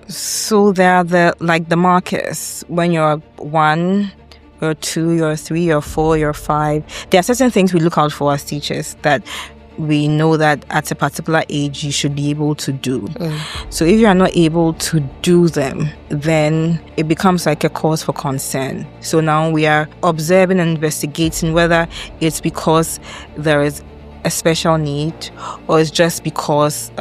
So there are the markers when you're 1, you're 2, you're 3, you're 4, you're 5. There are certain things we look out for as teachers that we know that at a particular age you should be able to do. So if you are not able to do them, then it becomes like a cause for concern. So now we are observing and investigating whether it's because there is a special need or it's just because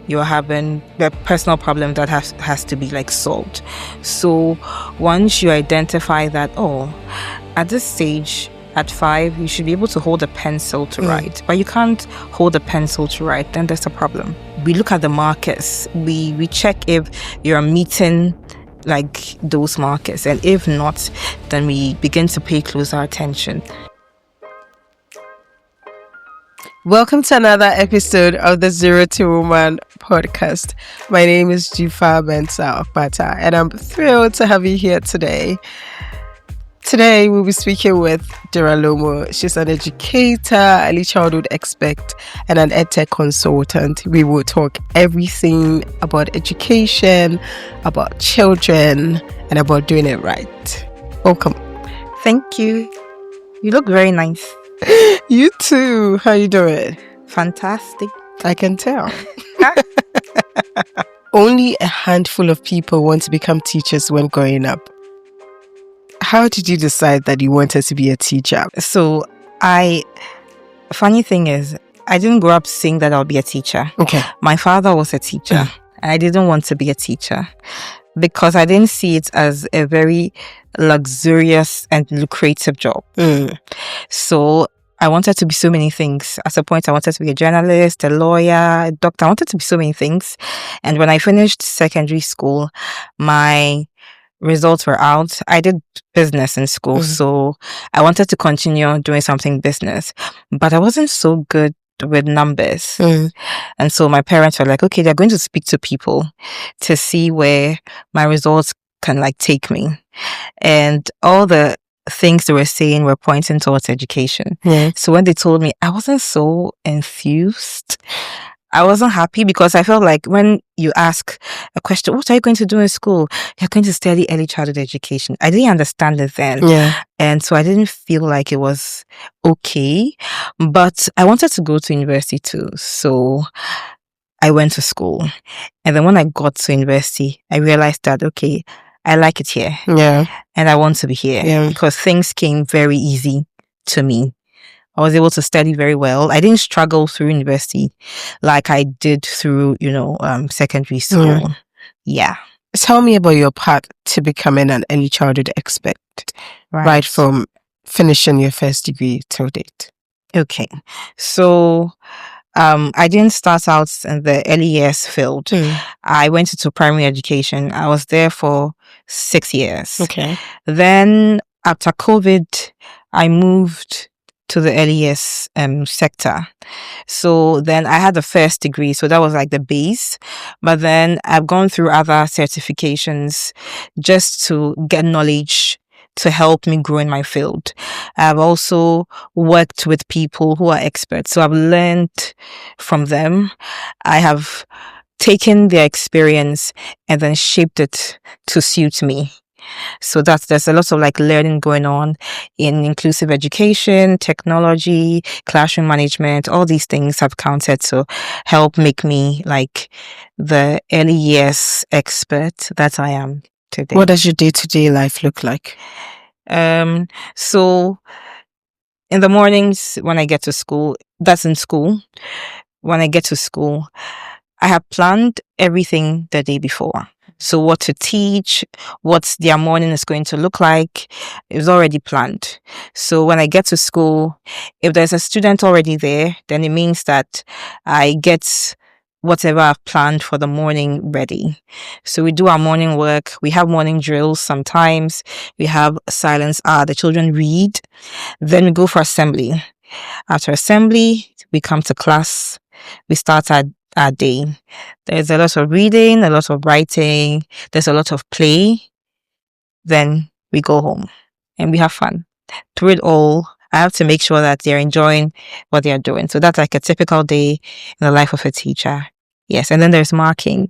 you're having a personal problem that has to be like solved. So once you identify that, at this stage, at 5, you should be able to hold a pencil to write, but you can't hold a pencil to write, then there's a problem. We look at the markers. We check if you're meeting like those markers, and if not, then we begin to pay closer attention. Welcome to another episode of the Zero to Woman podcast. My name is Jifa Bensa Okpata, and I'm thrilled to have you here today. Today, we'll be speaking with Dora Lomo. She's an educator, early childhood expert, and an edtech consultant. We will talk everything about education, about children, and about doing it right. Welcome. Thank you. You look very nice. You too. How you doing? Fantastic. I can tell. Only a handful of people want to become teachers when growing up. How did you decide that you wanted to be a teacher? So funny thing is, I didn't grow up saying that I'll be a teacher. Okay. My father was a teacher and I didn't want to be a teacher because I didn't see it as a very luxurious and lucrative job. So I wanted to be so many things. At a point, I wanted to be a journalist, a lawyer, a doctor. I wanted to be so many things. And when I finished secondary school, my results were out. I did business in school, so I wanted to continue doing something business, but I wasn't so good with numbers. And so my parents were like, okay, they're going to speak to people to see where my results can like take me. And all the things they were saying were pointing towards education. So when they told me, I wasn't so enthused. I wasn't happy because I felt like when you ask a question, what are you going to do in school? You're going to study early childhood education. I didn't understand it then. And so I didn't feel like it was okay. But I wanted to go to university too. So I went to school. And then when I got to university, I realized that, okay, I like it here. And I want to be here because things came very easy to me. I was able to study very well. I didn't struggle through university like I did through, secondary school. Tell me about your path to becoming an early childhood expert, right from finishing your first degree till date. Okay. So I didn't start out in the early years field. I went into primary education. I was there for 6 years. Okay. Then after COVID, I moved to the early years sector. So then I had the first degree, so that was like the base. But then I've gone through other certifications just to get knowledge to help me grow in my field. I've also worked with people who are experts, so I've learned from them. I have taken their experience and then shaped it to suit me. So there's a lot of like learning going on in inclusive education, technology, classroom management. All these things have counted to help make me like the early years expert that I am today. What does your day-to-day life look like? So in the mornings when I get to school, that's in school. When I get to school, I have planned everything the day before. So what to teach, what their morning is going to look like, is already planned. So when I get to school, if there's a student already there, then it means that I get whatever I've planned for the morning ready. So we do our morning work. We have morning drills sometimes. We have silence hour. The children read. Then we go for assembly. After assembly, we come to class. We start our day. There's a lot of reading, a lot of writing, there's a lot of play. Then we go home and we have fun. Through it all, I have to make sure that they're enjoying what they're doing. So that's like a typical day in the life of a teacher. Yes. And then there's marking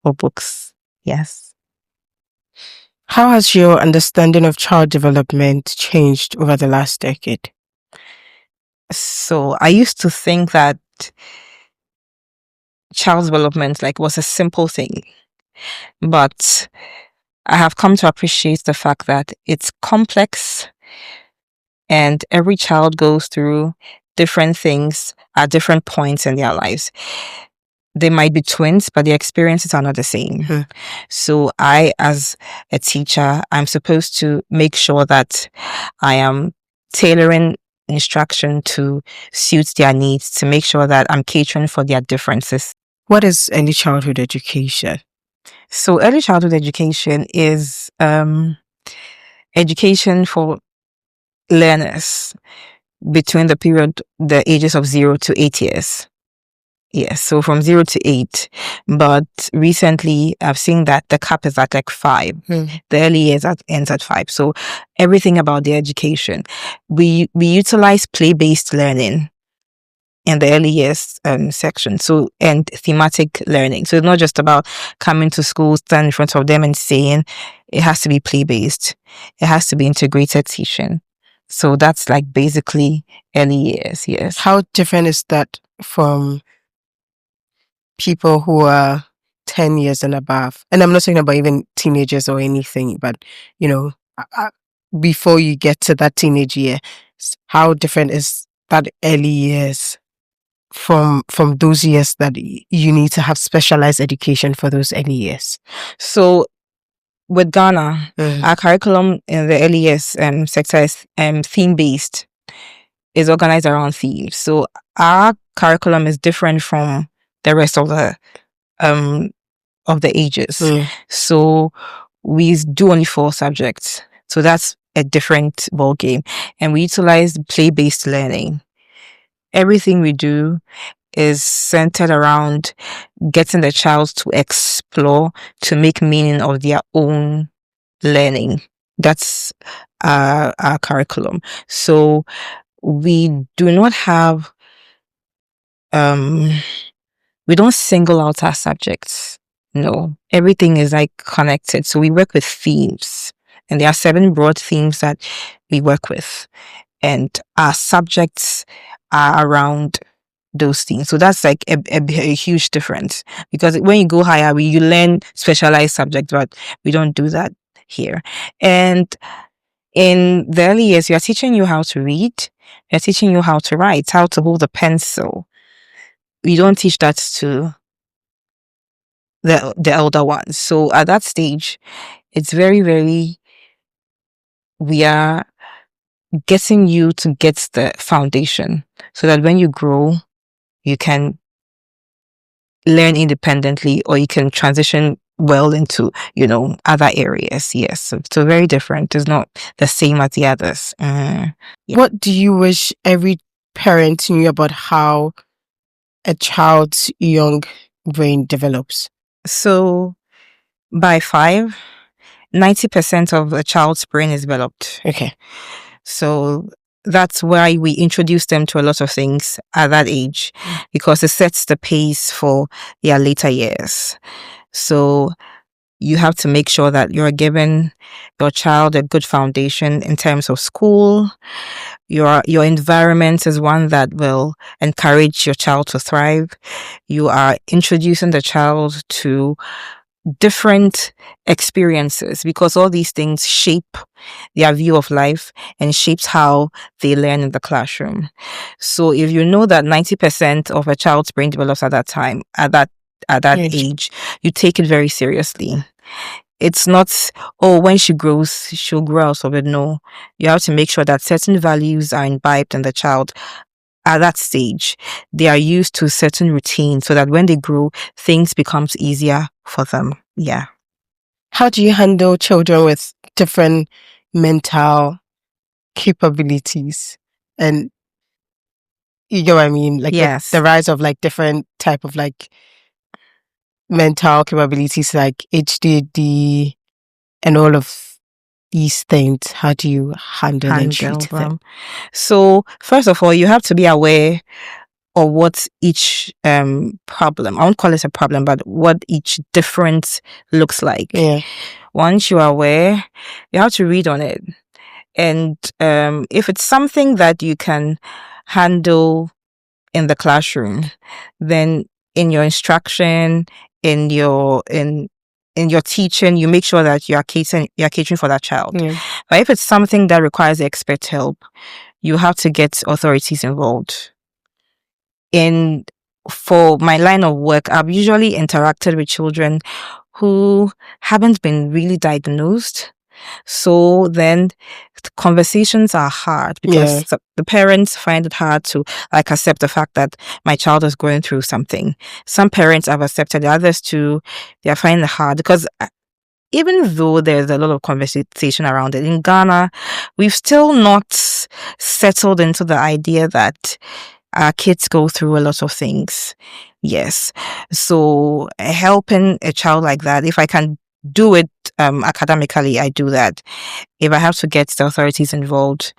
for books. Yes. How has your understanding of child development changed over the last decade? So I used to think that child development was a simple thing, but I have come to appreciate the fact that it's complex and every child goes through different things at different points in their lives. They might be twins, but their experiences are not the same. So I, as a teacher, I'm supposed to make sure that I am tailoring instruction to suit their needs, to make sure that I'm catering for their differences. What is early childhood education? So early childhood education is education for learners between the ages of 0 to 8 years. Yes, so from 0 to 8. But recently, I've seen that the cap is at 5. The early years ends at 5. So everything about the education, we utilize play-based learning in the early years section. So, and thematic learning. So it's not just about coming to school, stand in front of them and saying. It has to be play-based. It has to be integrated teaching. So that's basically early years. Yes. How different is that from people who are 10 years and above? And I'm not talking about even teenagers or anything, but, before you get to that teenage year, how different is that early years from those years that you need to have specialized education for those early years? So with Ghana, our curriculum in the early years sector is theme-based, is organized around themes. So our curriculum is different from the rest of the ages. So we do only 4 subjects. So that's a different ball game. And we utilize play-based learning. Everything we do is centered around getting the child to explore, to make meaning of their own learning. That's our curriculum. So we do not have, we don't single out our subjects. No, everything is connected. So we work with themes, and there are 7 broad themes that we work with, and our subjects are around those things. So that's a huge difference, because when you go higher, you learn specialized subjects, but we don't do that here. And in the early years, we are teaching you how to read, we are teaching you how to write, how to hold a pencil. We don't teach that to the elder ones. So at that stage, it's very, very, we are getting you to get the foundation so that when you grow, you can learn independently, or you can transition well into, other areas. Yes. So very different. It's not the same as the others. Yeah. What do you wish every parent knew about how a child's young brain develops? So by 5, 90% of a child's brain is developed. Okay. So that's why we introduce them to a lot of things at that age, because it sets the pace for their later years. So you have to make sure that you're giving your child a good foundation in terms of school. Your environment is one that will encourage your child to thrive. You are introducing the child to different experiences, because all these things shape their view of life and shapes how they learn in the classroom. So if you know that 90% of a child's brain develops at that time, at that age, you take it very seriously. It's not, when she grows, she'll grow out of it. No, you have to make sure that certain values are imbibed in the child at that stage. They are used to certain routines so that when they grow, things becomes easier for them. Yeah. How do you handle children with different mental capabilities? And you know what I mean? Yes. The rise of different type of mental capabilities, like HDD and all of these things. How do you handle and treat them? So first of all, you have to be aware or what each problem, I won't call it a problem, but what each difference looks like. Yeah. Once you are aware, you have to read on it. And if it's something that you can handle in the classroom, then in your instruction, in your teaching, you make sure that you're catering for that child. Yeah. But if it's something that requires expert help, you have to get authorities involved. For my line of work, I've usually interacted with children who haven't been really diagnosed. So then conversations are hard because the parents find it hard to accept the fact that my child is going through something. Some parents have accepted, others too, they are finding it hard because even though there's a lot of conversation around it, in Ghana, we've still not settled into the idea that our kids go through a lot of things. Yes. So helping a child like that, if I can do it academically, I do that. If I have to get the authorities involved,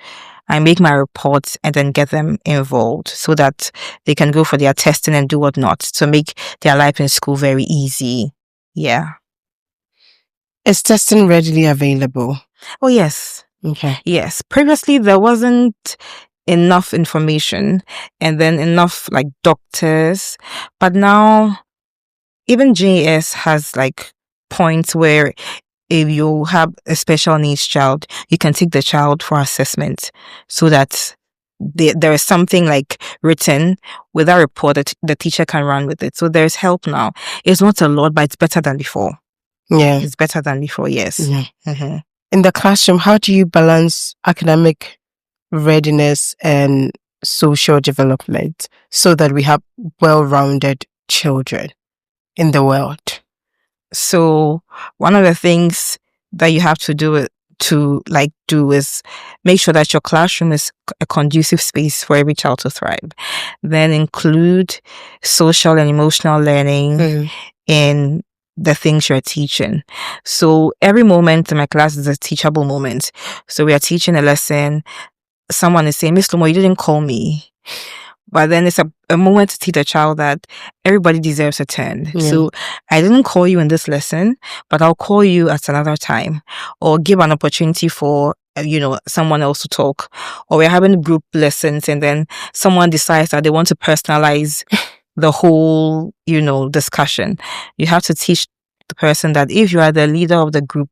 I make my reports and then get them involved so that they can go for their testing and do whatnot to make their life in school very easy. Yeah. Is testing readily available? Oh, yes. Okay. Yes. Previously, there wasn't enough information and then enough doctors. But now, even JS has points where if you have a special needs child, you can take the child for assessment so that there is something written with that report that the teacher can run with it. So there's help now. It's not a lot, but it's better than before. Yeah. It's better than before, yes. Yeah. Mm-hmm. In the classroom, how do you balance academic readiness and social development so that we have well-rounded children in the world? So one of the things that you have to do is make sure that your classroom is a conducive space for every child to thrive. Then include social and emotional learning in the things you're teaching. So every moment in my class is a teachable moment. So we are teaching a lesson. Someone is saying, Miss Lomo, you didn't call me. But then it's a moment to teach the child that everybody deserves a turn. Yeah. So I didn't call you in this lesson, but I'll call you at another time, or give an opportunity for someone else to talk. Or we're having group lessons and then someone decides that they want to personalize the whole discussion. You have to teach the person that if you are the leader of the group,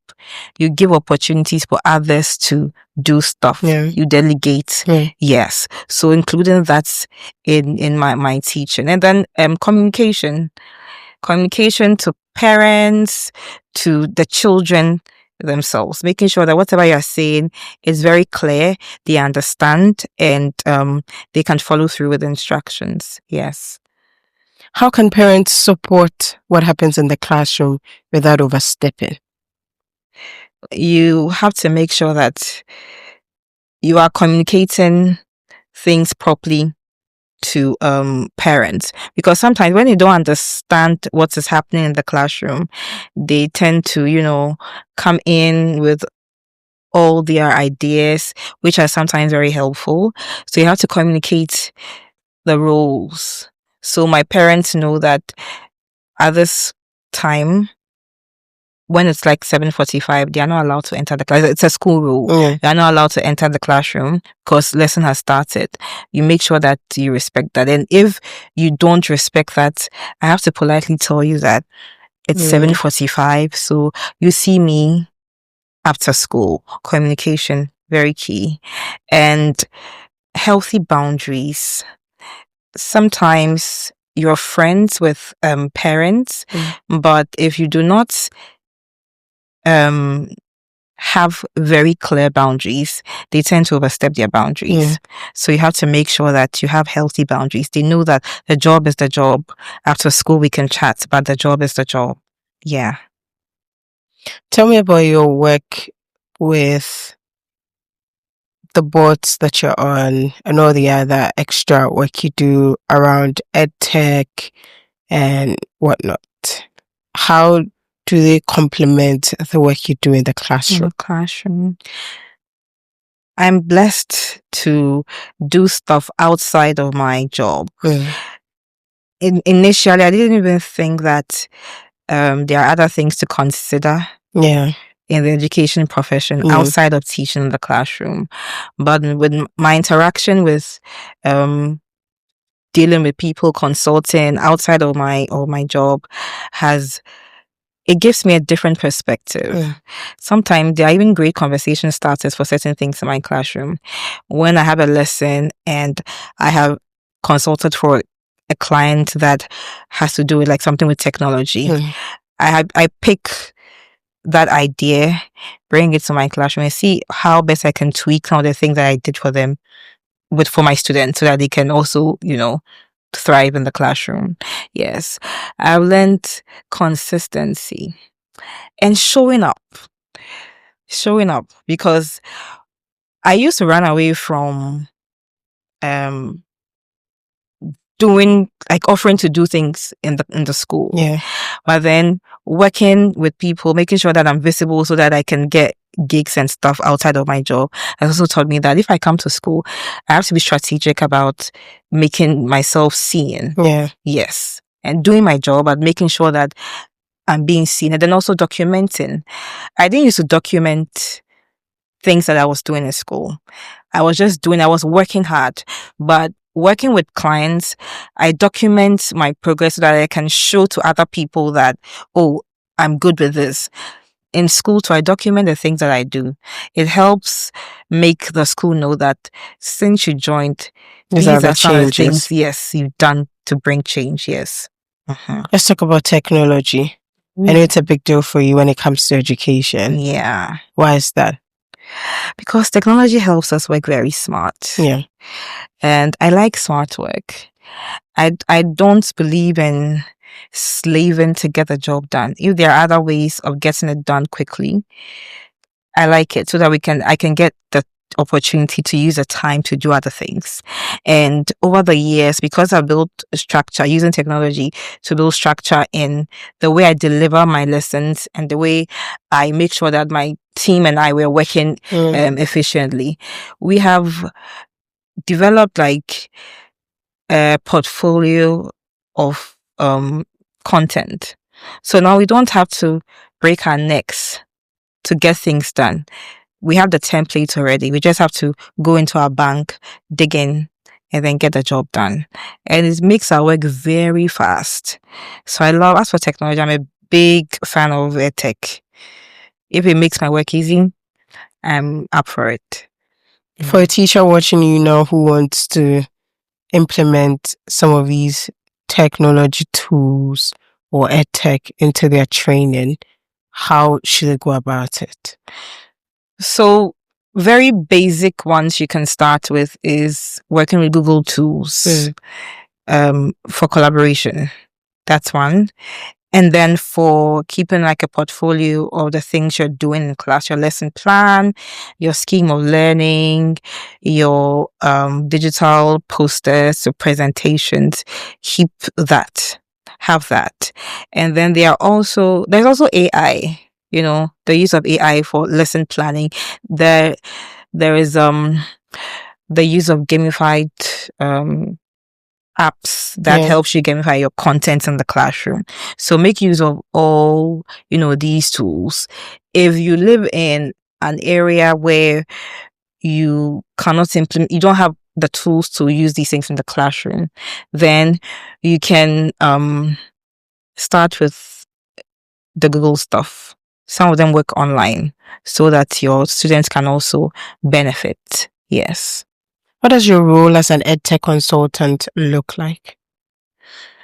you give opportunities for others to do stuff. Yeah. You delegate. Yeah. Yes. So including that in my teaching. And then communication to parents, to the children themselves, making sure that whatever you're saying is very clear, they understand, and they can follow through with instructions. Yes. How can parents support what happens in the classroom without overstepping? You have to make sure that you are communicating things properly to parents, because sometimes when they don't understand what is happening in the classroom, they tend to come in with all their ideas, which are sometimes very helpful. So you have to communicate the roles. So my parents know that at this time, when it's 7:45, they are not allowed to enter the class. It's a school rule. They are not allowed to enter the classroom because lesson has started. You make sure that you respect that. And if you don't respect that, I have to politely tell you that it's 7:45. So you see me after school. Communication, very key. And healthy boundaries. Sometimes you're friends with parents, but if you do not have very clear boundaries, they tend to overstep their boundaries. So you have to make sure that you have healthy boundaries. They know that the job is the job. After school we can chat, but the job is the job. Yeah. Tell me about your work with the boards that you're on and all the other extra work you do around edtech and whatnot. How do they complement the work you do in the classroom? I'm blessed to do stuff outside of my job. Initially, I didn't even think that there are other things to consider. Yeah. In the education profession outside of teaching in the classroom. But with my interaction with dealing with people, consulting outside of my job, it gives me a different perspective. Sometimes there are even great conversation starters for certain things in my classroom. When I have a lesson and I have consulted for a client that has to do with like something with technology, I pick that idea, bring it to my classroom and see how best I can tweak some of the things that I did for them for my students so that they can also, thrive in the classroom. Yes. I've learned consistency and showing up because I used to run away from doing like offering to do things in the school. Yeah. But then working with people, making sure that I'm visible so that I can get gigs and stuff outside of my job has also taught me that if I come to school, I have to be strategic about making myself seen. Yeah. Yes. And doing my job and making sure that I'm being seen, and then also documenting. I didn't used to document things that I was doing in school. I was working hard, but working with clients, I document my progress so that I can show to other people that, oh, I'm good with this. In school too, I document the things that I do. It helps make the school know that since you joined, these are some of the things, yes, you've done to bring change, yes. Let's talk about technology. I know it's a big deal for you when it comes to education. Yeah. Why is that? Because technology helps us work very smart. Yeah. And I like smart work. I don't believe in slaving to get the job done. If there are other ways of getting it done quickly, I like it so that I can get the opportunity to use the time to do other things. And over the years, because I built a structure using technology to build structure in the way I deliver my lessons and the way I make sure that my team and I were working efficiently, we have developed like a portfolio of content. So now we don't have to break our necks to get things done. We have the template already. We just have to go into our bank, dig in, and then get the job done. And it makes our work very fast. So as for technology, I'm a big fan of edtech. If it makes my work easy, I'm up for it. For a teacher watching you now who wants to implement some of these technology tools or edtech into their training, how should they go about it? So very basic ones you can start with is working with Google tools for collaboration. That's one. And then for keeping like a portfolio of the things you're doing in class, your lesson plan, your scheme of learning, your digital posters, your presentations, keep that. Have that. And then there's also AI, the use of AI for lesson planning. There is the use of gamified apps that helps you gamify your content in the classroom. So make use of all, these tools. If you live in an area where you cannot implement, you don't have the tools to use these things in the classroom, then you can start with the Google stuff. Some of them work online so that your students can also benefit. Yes. What does your role as an edtech consultant look like?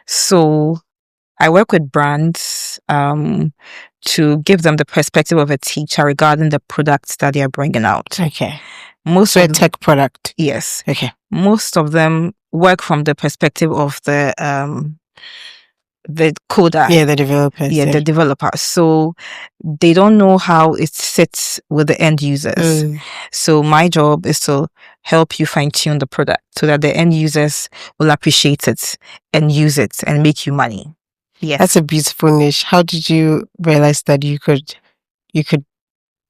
So I work with brands to give them the perspective of a teacher regarding the products that they are bringing out. Okay. Most of a tech product. Yes. Okay. Most of them work from the perspective of the coder. Yeah, the developers. Yeah, the developer. So they don't know how it sits with the end users. So my job is to help you fine tune the product so that the end users will appreciate it and use it and make you money. Yes. That's a beautiful niche. How did you realize that you could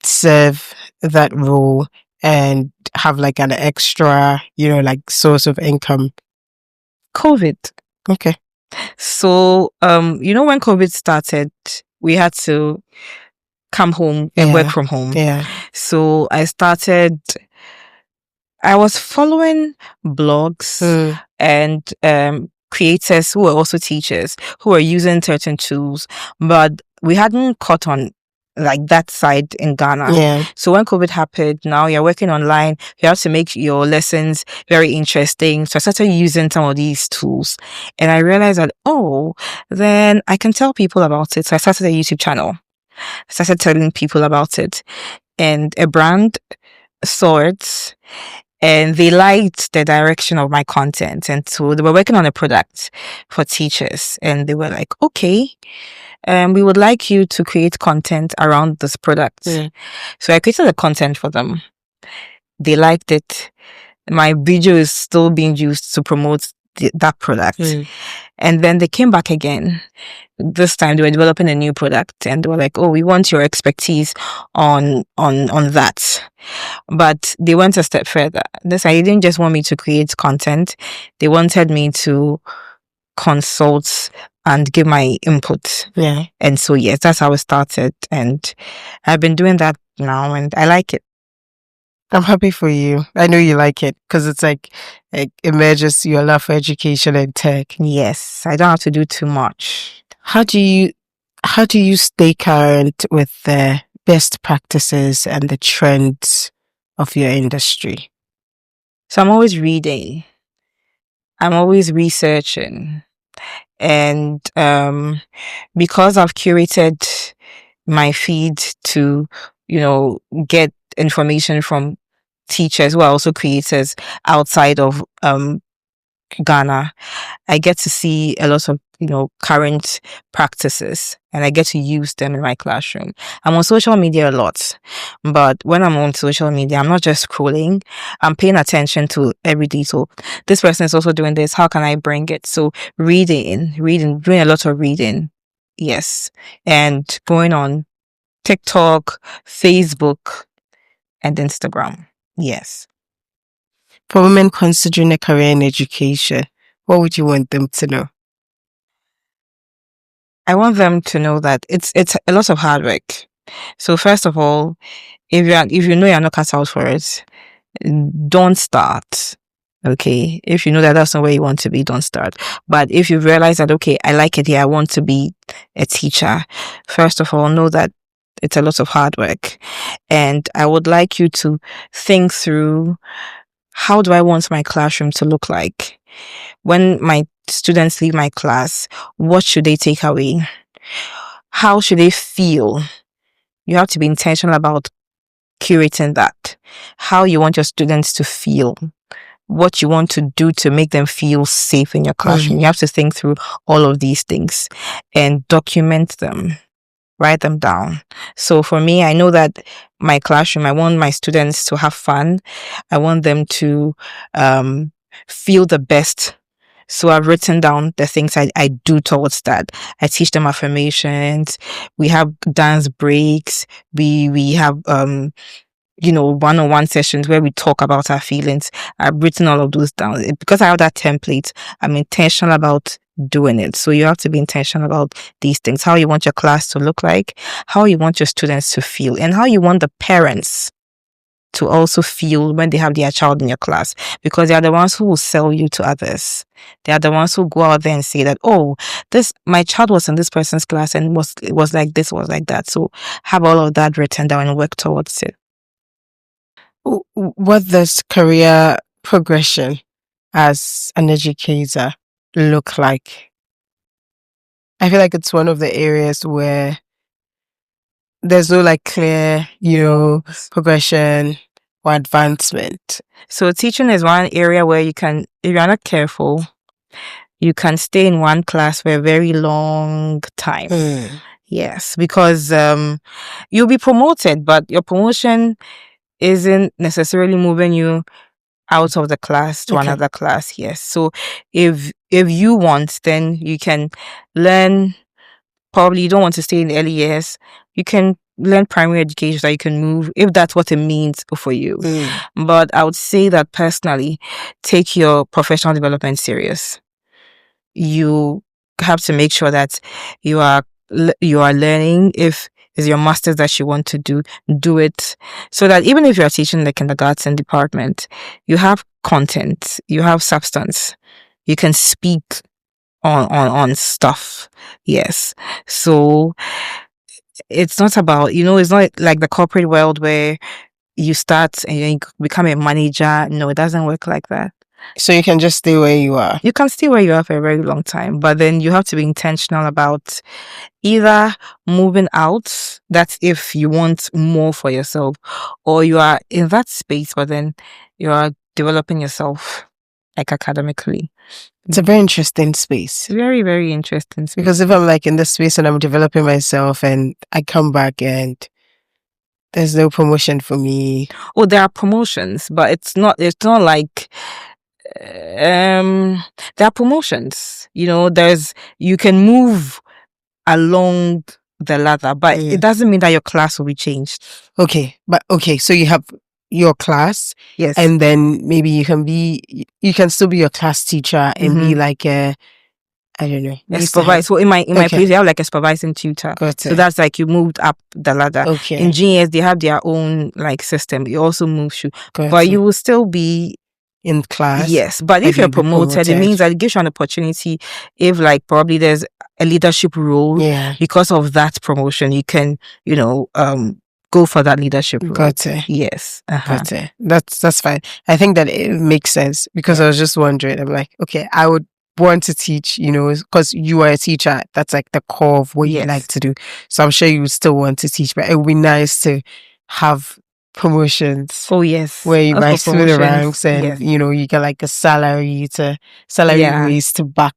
serve that role and have like an extra, like source of income? COVID. Okay. So, when COVID started, we had to come home and work from home. Yeah. So I was following blogs and creators who were also teachers who were using certain tools, but we hadn't caught on like that side in Ghana. Yeah. So when COVID happened, now you're working online, you have to make your lessons very interesting. So I started using some of these tools and I realized that, then I can tell people about it. So I started a YouTube channel. I started telling people about it, and a brand saw it and they liked the direction of my content. And so they were working on a product for teachers and they were like, okay, we would like you to create content around this product. So I created the content for them. They liked it. My video is still being used to promote that product. And then they came back again. This time they were developing a new product and they were like, we want your expertise on that. But they went a step further. They didn't just want me to create content. They wanted me to consult and give my input. Yeah. And so, yes, that's how it started. And I've been doing that now and I like it. I'm happy for you. I know you like it because it's like it emerges your love for education and tech. Yes, I don't have to do too much. How do you stay current with the best practices and the trends of your industry? So I'm always reading. I'm always researching. And because I've curated my feed to, get information from teachers who are also creators outside of Ghana, I get to see a lot of current practices and I get to use them in my classroom. I'm on social media a lot, but when I'm on social media, I'm not just scrolling, I'm paying attention to every detail. This person is also doing this, how can I bring it? So reading, doing a lot of reading, yes, and going on TikTok, Facebook, and Instagram, yes. For women considering a career in education, what would you want them to know? I want them to know that it's a lot of hard work. So first of all, if you know you're not cut out for it, don't start. Okay, if you know that that's not where you want to be, don't start. But if you realize that, okay, I like it here, I want to be a teacher, first of all, know that it's a lot of hard work. And I would like you to think through, how do I want my classroom to look like? When my students leave my class, what should they take away? How should they feel? You have to be intentional about curating that. How you want your students to feel. What you want to do to make them feel safe in your classroom. You have to think through all of these things and document them. Write them down. So for me, I know that my classroom, I want my students to have fun. I want them to feel the best. So I've written down the things I do towards that. I teach them affirmations. We have dance breaks. We have one-on-one sessions where we talk about our feelings. I've written all of those down. Because I have that template, I'm intentional about doing it. So you have to be intentional about these things. How you want your class to look like, how you want your students to feel, and how you want the parents to also feel when they have their child in your class, because they are the ones who will sell you to others. They are the ones who go out there and say that, my child was in this person's class and it was like this, was like that. So have all of that written down and work towards it. What does career progression as an educator look like? I feel like it's one of the areas where there's no clear, progression or advancement. So teaching is one area where you can, if you're not careful, you can stay in one class for a very long time. Yes, because you'll be promoted, but your promotion isn't necessarily moving you out of the class to another class. Yes. So if you want, then you can learn. Probably you don't want to stay in the early years. You can learn primary education so you can move, if that's what it means for you. But I would say that personally, take your professional development serious. You have to make sure that you are learning. If it's your master's that you want to do it, so that even if you're teaching the kindergarten department, you have content, you have substance, you can speak on stuff. Yes. So it's not about, it's not like the corporate world where you start and you become a manager. No, it doesn't work like that. So you can just stay where you are. You can stay where you are for a very long time, but then you have to be intentional about either moving out, that's if you want more for yourself, or you are in that space, but then you are developing yourself like academically. It's a very interesting space. Very, very interesting space. Because if I'm like in this space and I'm developing myself and I come back and there's no promotion for me. Oh, there are promotions, but it's not like there are promotions. You can move along the ladder, but it doesn't mean that your class will be changed. Okay, so you have your class, yes, and then maybe you can still be your class teacher and be like a, I don't know, a supervisor. So in my place, you have like a supervising tutor. So that's like you moved up the ladder. Okay. In GS, they have their own like system. You also move through, but you will still be in class. Yes, but if you're promoted, it means that it gives you an opportunity. If like probably there's a leadership role, because of that promotion, you can go for that leadership role. Got it. Yes. Got it. That's fine. I think that it makes sense because I was just wondering. I'm like, okay, I would want to teach, because you are a teacher. That's like the core of what you like to do. So I'm sure you would still want to teach, but it would be nice to have promotions. Oh yes, where you rise through the ranks and you get like a salary raise to back.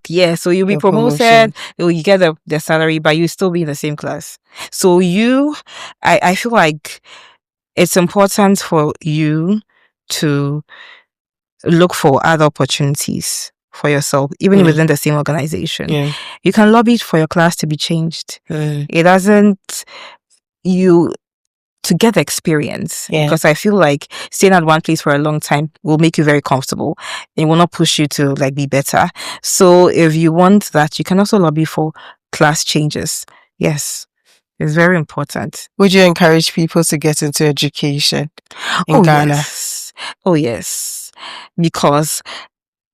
Yeah, so you'll be promoted, you get the salary, but you still be in the same class. So I feel like it's important for you to look for other opportunities for yourself, even within the same organization. You can lobby for your class to be changed. It doesn't to get the experience, because I feel like staying at one place for a long time will make you very comfortable. It will not push you to like be better. So if you want that, you can also lobby for class changes. Yes, it's very important. Would you encourage people to get into education in Ghana? Yes. Oh yes, because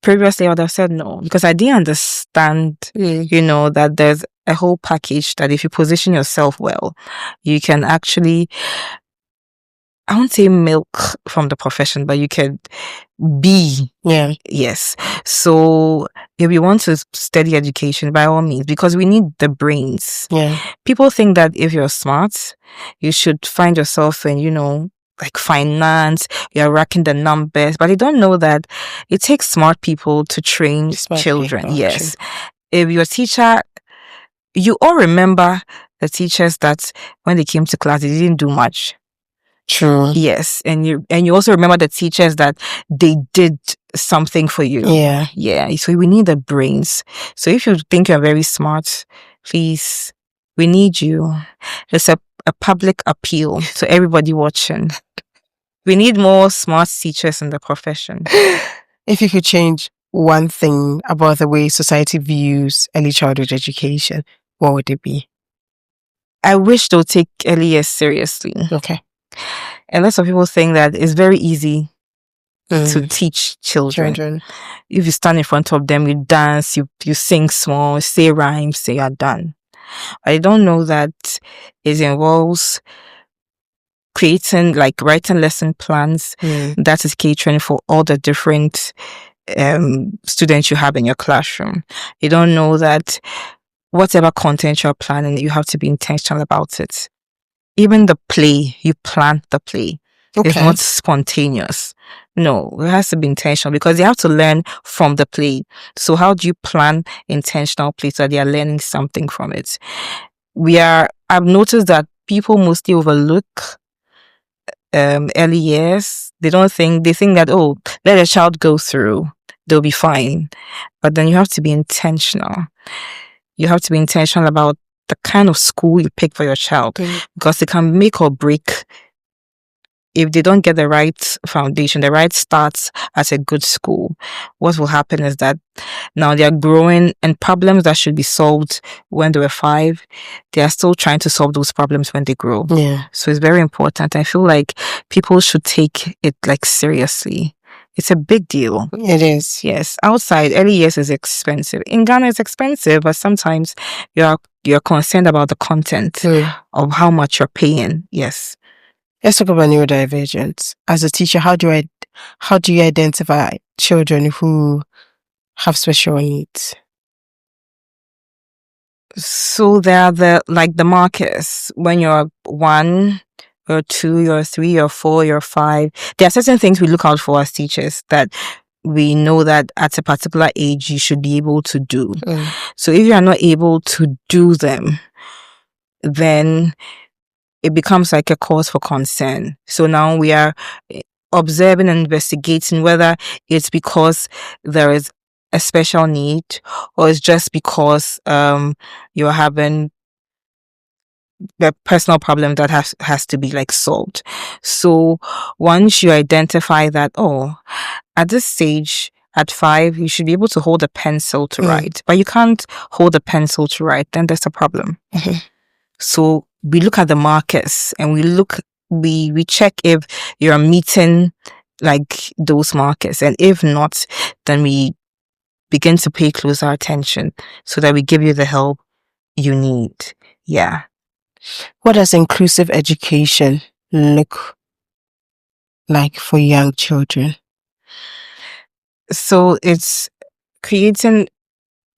previously I would have said no, because I didn't understand, that there's a whole package that if you position yourself well, you can actually, I won't say milk from the profession, but you can be. Yes. So if you want to study education, by all means, because we need the brains. People think that if you're smart, you should find yourself in, like finance, you're racking the numbers, but they don't know that it takes smart people to train children. Yes. If you're a teacher, you all remember the teachers that when they came to class, they didn't do much. True. Yes. And you also remember the teachers that they did something for you. Yeah. So we need the brains. So if you think you're very smart, please, we need you. It's a public appeal to everybody watching. We need more smart teachers in the profession. If you could change one thing about the way society views early childhood education, what would it be? I wish they'll take early years seriously. Okay. And lots of people think that it's very easy to teach children. If you stand in front of them, you dance, you sing small, say rhymes, say you're done. I don't know that it involves writing lesson plans that is catering for all the different students you have in your classroom. You don't know that whatever content you're planning, you have to be intentional about it. Even the play, you plan the play. It's not spontaneous. No, it has to be intentional because they have to learn from the play. So how do you plan intentional play so that they are learning something from it? I've noticed that people mostly overlook early years. They think that, let a child go through, they'll be fine. But then you have to be intentional. You have to be intentional about the kind of school you pick for your child, because it can make or break if they don't get the right foundation, the right starts at a good school. What will happen is that now they are growing, and problems that should be solved when they were 5, they are still trying to solve those problems when they grow. Yeah. So it's very important. I feel like people should take it like seriously. It's a big deal. It is. Yes. Outside, early years is expensive. In Ghana, it's expensive, but sometimes you're concerned about the content of how much you're paying. Yes. Let's talk about neurodivergence. As a teacher, how do you identify children who have special needs? So there are the markers. When you're 1, you're 2, you're 3, you're 4, you're 5. There are certain things we look out for as teachers that we know that at a particular age you should be able to do. So if you are not able to do them, then it becomes like a cause for concern. So now we are observing and investigating whether it's because there is a special need, or it's just because you're having the personal problem that has to be like solved. So once you identify that, at this stage, at 5, you should be able to hold a pencil to write, but you can't hold a pencil to write, then there's a problem. So we look at the markers and we check if you're meeting like those markers, and if not, then we begin to pay closer attention so that we give you the help you need. Yeah. What does inclusive education look like for young children? So it's creating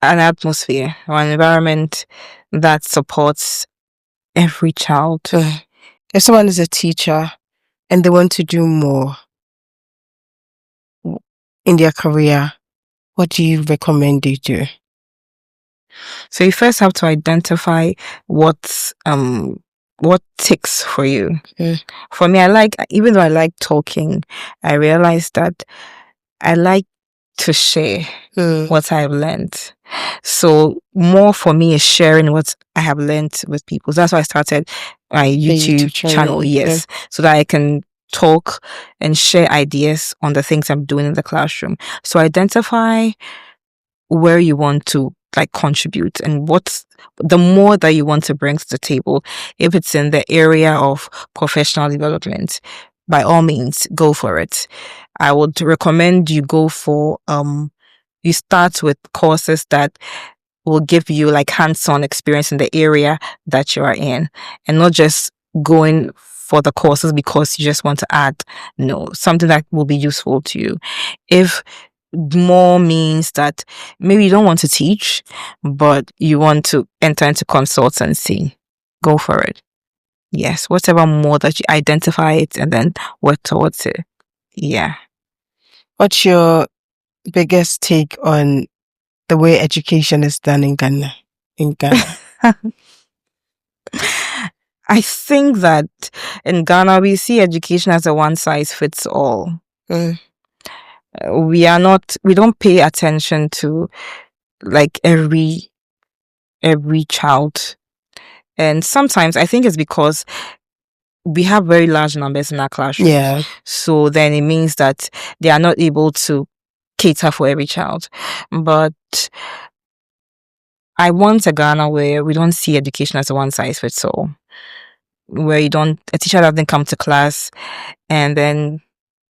an atmosphere or an environment that supports every child. If someone is a teacher and they want to do more in their career, what do you recommend they do? So you first have to identify what ticks for you. For me, even though I like talking, I realized that I like to share what I've learned. So more for me is sharing what I have learned with people. So that's why I started my YouTube channel. Yes. So that I can talk and share ideas on the things I'm doing in the classroom. So identify where you want to like contribute and what's the more that you want to bring to the table. If it's in the area of professional development, by all means, go for it. I would recommend you go for, you start with courses that will give you like hands-on experience in the area that you are in, and not just going for the courses because you just want to add. No, something that will be useful to you. If more means that maybe you don't want to teach, but you want to enter into consultancy, go for it. Yes, whatever more that you identify it and then work towards it. Yeah. What's your biggest take on the way education is done in Ghana? I think that in Ghana we see education as a one size fits all. We don't pay attention to like every child. And sometimes I think it's because we have very large numbers in our classroom. Yeah. So then it means that they are not able to cater for every child. But I want a Ghana where we don't see education as a one size fits all. Where a teacher doesn't come to class and then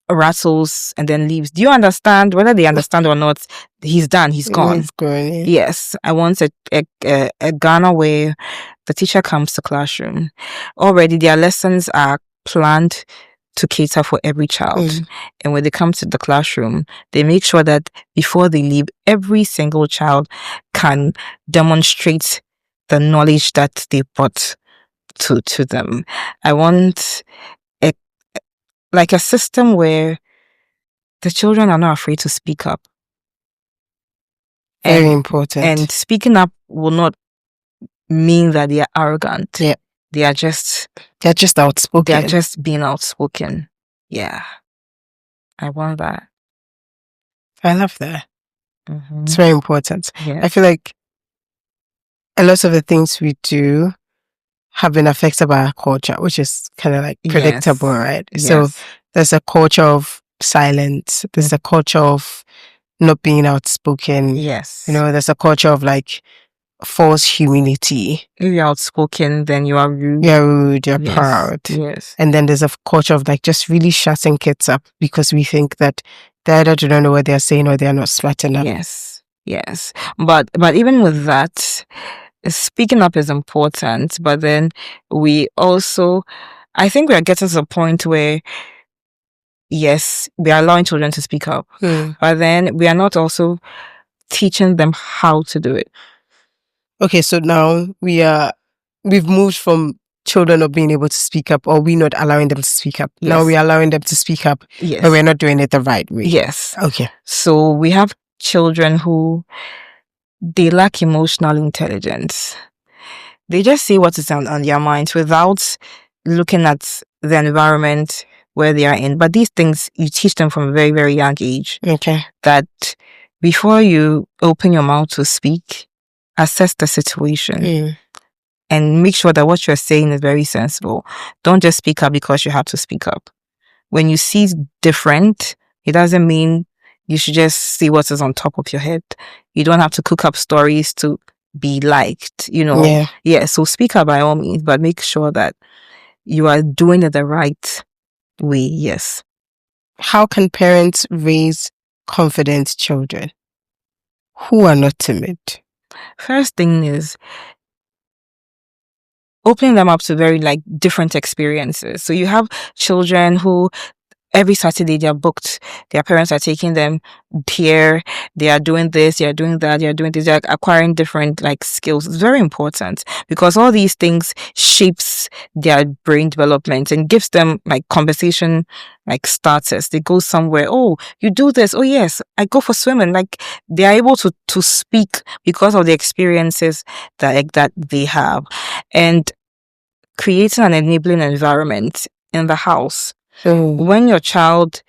rattles and then leaves. Do you understand? Whether they understand or not, he's done. He's gone. He's gone, yeah. Yes, I want a Ghana where the teacher comes to classroom. Already their lessons are planned to cater for every child. And when they come to the classroom, they make sure that before they leave, every single child can demonstrate the knowledge that they brought to them. I want a system where the children are not afraid to speak up. Very important. And speaking up will not mean that they are arrogant. Yeah. They're just outspoken. They are just being outspoken. Yeah. I want that. I love that. It's very important. Yeah. I feel like a lot of the things we do have been affected by our culture, which is kind of like predictable, right? Yes. So there's a culture of silence. There's a culture of not being outspoken. Yes. There's a culture of like false humility. If you're outspoken, then you are rude. You're rude, you're proud. Yes. And then there's a culture of like just really shutting kids up because we think that they either do not know what they're saying or they're not smart enough. Yes. But even with that, speaking up is important, but then we also, I think we are getting to the point where, yes, we are allowing children to speak up, but then we are not also teaching them how to do it. Okay, so now we've moved from children not being able to speak up or we not allowing them to speak up. Yes. Now we're allowing them to speak up, but we're not doing it the right way. Yes. Okay. So we have children who, they lack emotional intelligence. They just say what is on their minds without looking at the environment where they are in. But these things, you teach them from a very, very young age. Okay. That before you open your mouth to speak, assess the situation and make sure that what you're saying is very sensible. Don't just speak up because you have to speak up. When you see different, it doesn't mean you should just see what is on top of your head. You don't have to cook up stories to be liked, Yeah, so speak up by all means, but make sure that you are doing it the right way. Yes. How can parents raise confident children who are not timid? First thing is opening them up to very different experiences. So you have children who every Saturday they are booked. Their parents are taking them here. They are doing this. They are doing that. They are doing this. They are acquiring different skills. It's very important because all these things shapes their brain development and gives them conversation starters. They go somewhere. Oh, you do this. Oh yes, I go for swimming. They are able to speak because of the experiences that they have, and creating an enabling environment in the house. When your child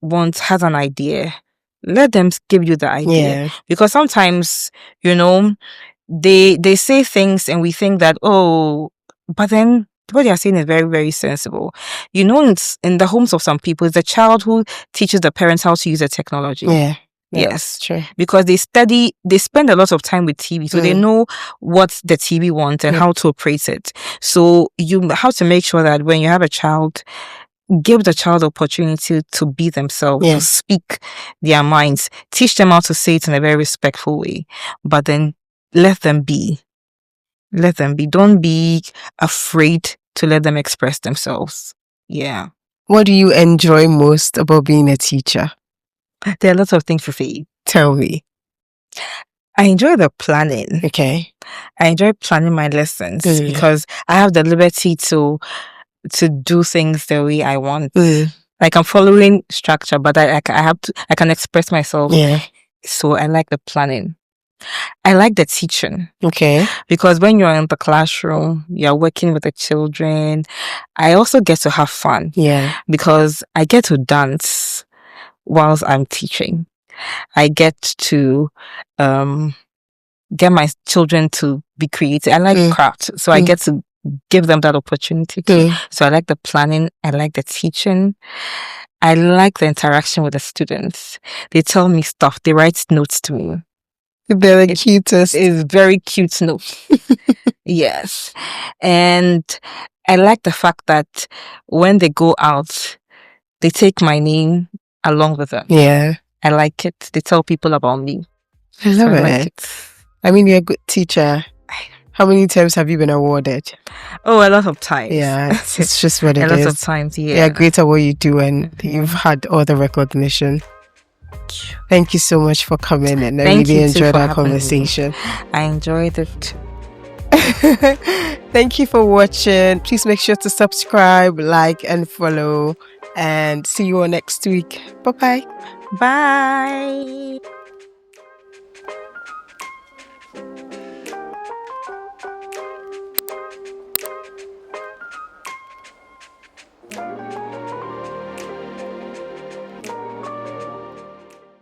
has an idea, let them give you the idea. Because sometimes, they say things and we think that, but then what they are saying is very, very sensible. It's in the homes of some people, it's the child who teaches the parents how to use the technology. Yes, true. Because they spend a lot of time with TV, so they know what the TV wants and how to operate it. So you have to make sure that when you have a child, give the child the opportunity to be themselves, to speak their minds, teach them how to say it in a very respectful way, but then let them be. Don't be afraid to let them express themselves. Yeah. What do you enjoy most about being a teacher? There are lots of things for me. Tell me. I enjoy the planning. Okay. I enjoy planning my lessons because I have the liberty to do things the way I want. I'm following structure, but I can express myself. So I like the planning. I like the teaching. Okay. Because when you're in the classroom, you're working with the children. I also get to have fun. Because I get to dance whilst I'm teaching. I get to get my children to be creative. I like craft, so I get to give them that opportunity too. So I like the planning. I like the teaching. I like the interaction with the students. They tell me stuff. They write notes to me. They're the cutest. It's very cute notes. Yes. And I like the fact that when they go out, they take my name along with them. I like it. They tell people about me. I love it. I mean, you're a good teacher. How many times have you been awarded? Oh, a lot of times. Yeah, it's just what it is. A lot of times, yeah. You're great at what you do and you've had all the recognition. Thank you so much for coming and I really enjoyed our conversation. I enjoyed it. Thank you for watching. Please make sure to subscribe, like and follow, and see you all next week. Bye-bye. Bye.